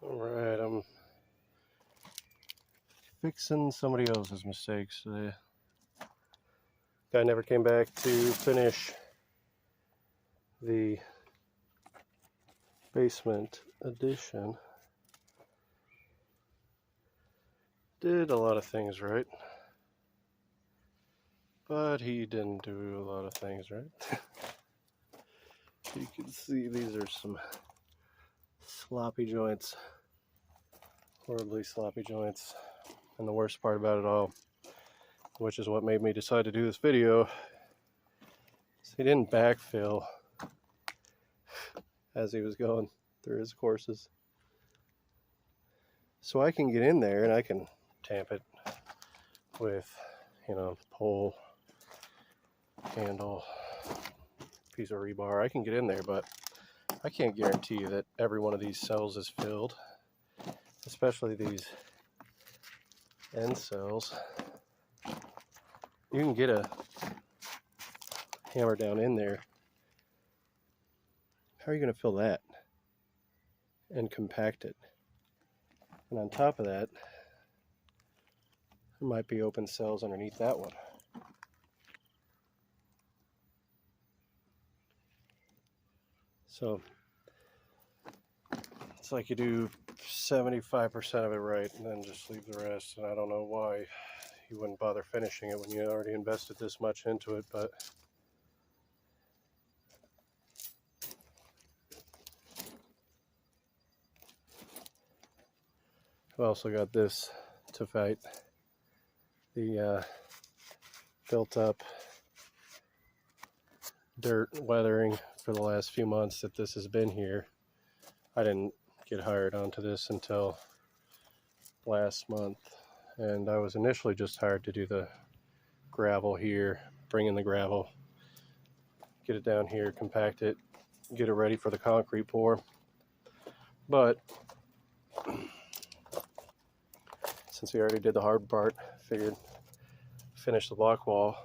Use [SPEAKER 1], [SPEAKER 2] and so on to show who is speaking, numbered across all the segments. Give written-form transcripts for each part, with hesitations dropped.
[SPEAKER 1] Alright, I'm fixing somebody else's mistakes today. Guy never came back to finish the basement addition. Did a lot of things right, but he didn't do a lot of things right. You can see these are some sloppy joints, horribly sloppy joints. And the worst part about it all, which is what made me decide to do this video, is he didn't backfill as he was going through his courses. So I can get in there and I can tamp it with, pole, handle, piece of rebar. I can get in there, but I can't guarantee you that every one of these cells is filled, especially these end cells. You can get a hammer down in there. How are you going to fill that and compact it? And on top of that, there might be open cells underneath that one. So it's like you do 75% of it right and then just leave the rest. And I don't know why you wouldn't bother finishing it when you already invested this much into it, but I've also got this to fight. The built up dirt weathering for the last few months that this has been here. I didn't get hired onto this until last month, and I was initially just hired to do the gravel here, bring in the gravel, get it down here, compact it, get it ready for the concrete pour. But since we already did the hard part, I figured finish the block wall.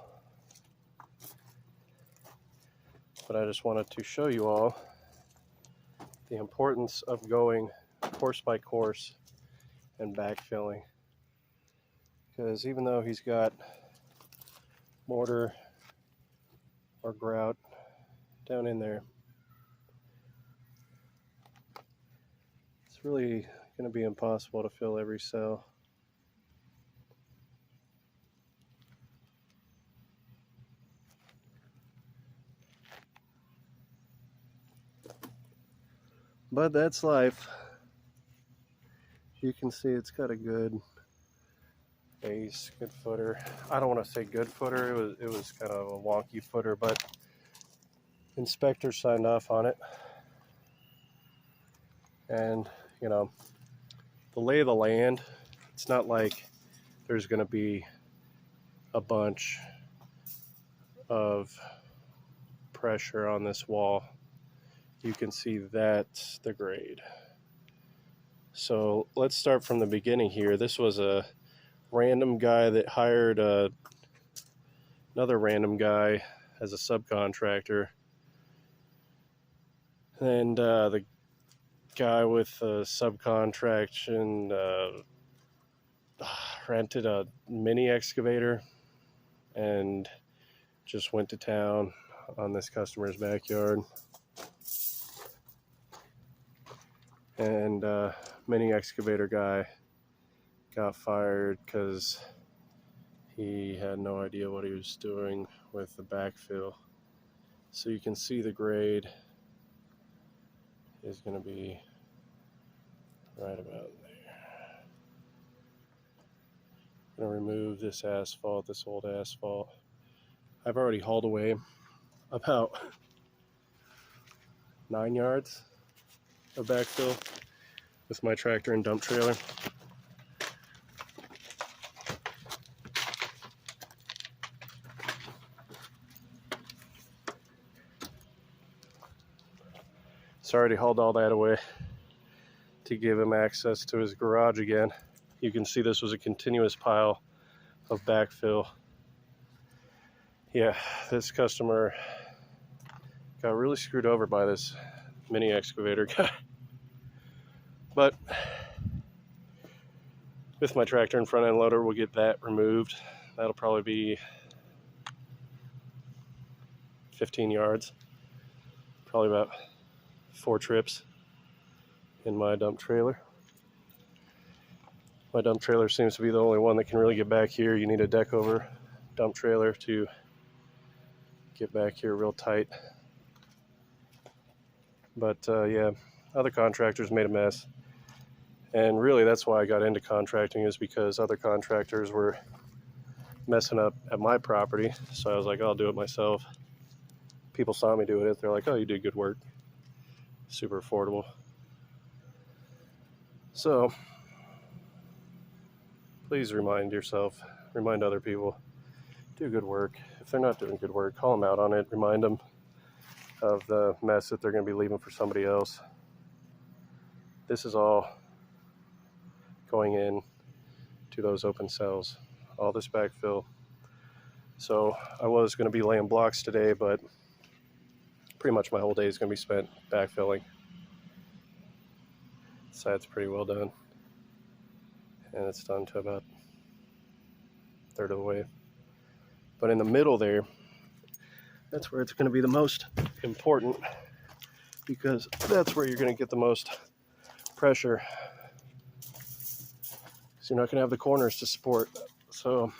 [SPEAKER 1] But I just wanted to show you all the importance of going course by course and backfilling. Because even though he's got mortar or grout down in there, it's really going to be impossible to fill every cell. But that's life. You can see it's got a good base, good footer. I don't want to say good footer. It was kind of a wonky footer, but inspector signed off on it. And, the lay of the land, it's not like there's going to be a bunch of pressure on this wall. You can see that's the grade. So let's start from the beginning here. This was a random guy that hired another random guy as a subcontractor. And the guy with subcontraction rented a mini excavator and just went to town on this customer's backyard. And mini excavator guy got fired because he had no idea what he was doing with the backfill. So you can see the grade is going to be right about there. I'm going to remove this asphalt, this old asphalt. I've already hauled away about 9 yards of backfill with my tractor and dump trailer. So I already hauled all that away to give him access to his garage again. You can see this was a continuous pile of backfill. Yeah, this customer got really screwed over by this mini excavator guy. But with my tractor and front end loader, we'll get that removed. That'll probably be 15 yards, probably about 4 trips in my dump trailer. My dump trailer seems to be the only one that can really get back here. You need a deck over dump trailer to get back here real tight. But yeah, other contractors made a mess. And really that's why I got into contracting, is because other contractors were messing up at my property. So I was like, I'll do it myself. People saw me doing it. They're like, oh, you did good work. Super affordable. So please remind yourself, remind other people, do good work. If they're not doing good work, call them out on it. Remind them of the mess that they're going to be leaving for somebody else. This is all going in to those open cells, all this backfill. So I was going to be laying blocks today, but pretty much my whole day is going to be spent backfilling. The side's pretty well done, and it's done to about a third of the way. But in the middle there, that's where it's going to be the most important, because that's where you're going to get the most pressure. So you're not going to have the corners to support. So,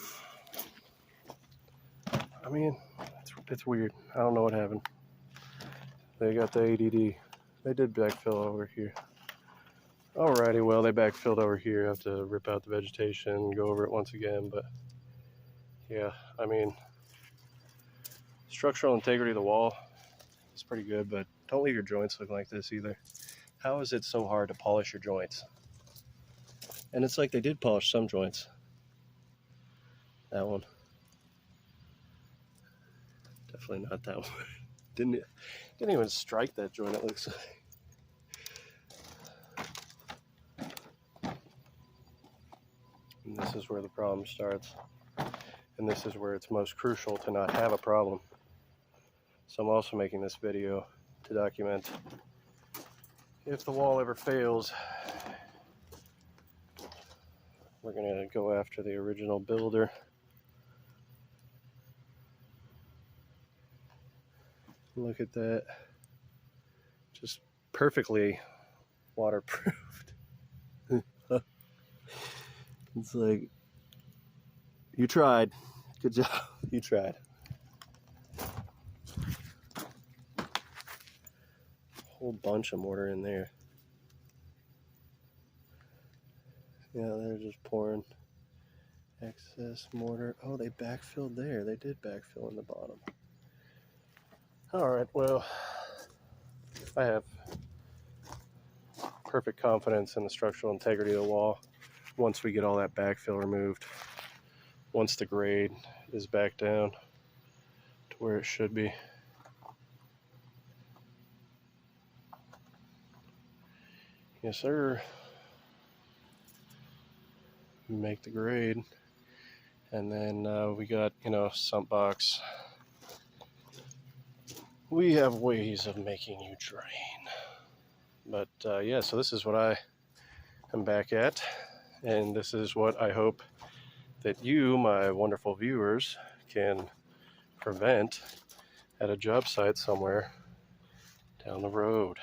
[SPEAKER 1] I mean, it's weird. I don't know what happened. They got the ADD. They did backfill over here. Alrighty, well, they backfilled over here. I have to rip out the vegetation, go over it once again. But yeah, I mean, structural integrity of the wall is pretty good, but don't leave your joints looking like this either. How is it so hard to polish your joints? And it's like they did polish some joints. That one. Definitely not that one. Didn't even strike that joint, it looks like. And this is where the problem starts. And this is where it's most crucial to not have a problem. So I'm also making this video to document if the wall ever fails, we're gonna go after the original builder. Look at that. Just perfectly waterproofed. It's like, you tried. Good job. You tried. Whole bunch of mortar in there. Yeah, they're just pouring excess mortar. Oh, they backfilled there. They did backfill in the bottom. Alright, well, I have perfect confidence in the structural integrity of the wall once we get all that backfill removed. Once the grade is back down to where it should be. Yes, sir. Make the grade. And then we got, sump box. We have ways of making you drain. But yeah, so this is what I am back at. And this is what I hope that you, my wonderful viewers, can prevent at a job site somewhere down the road.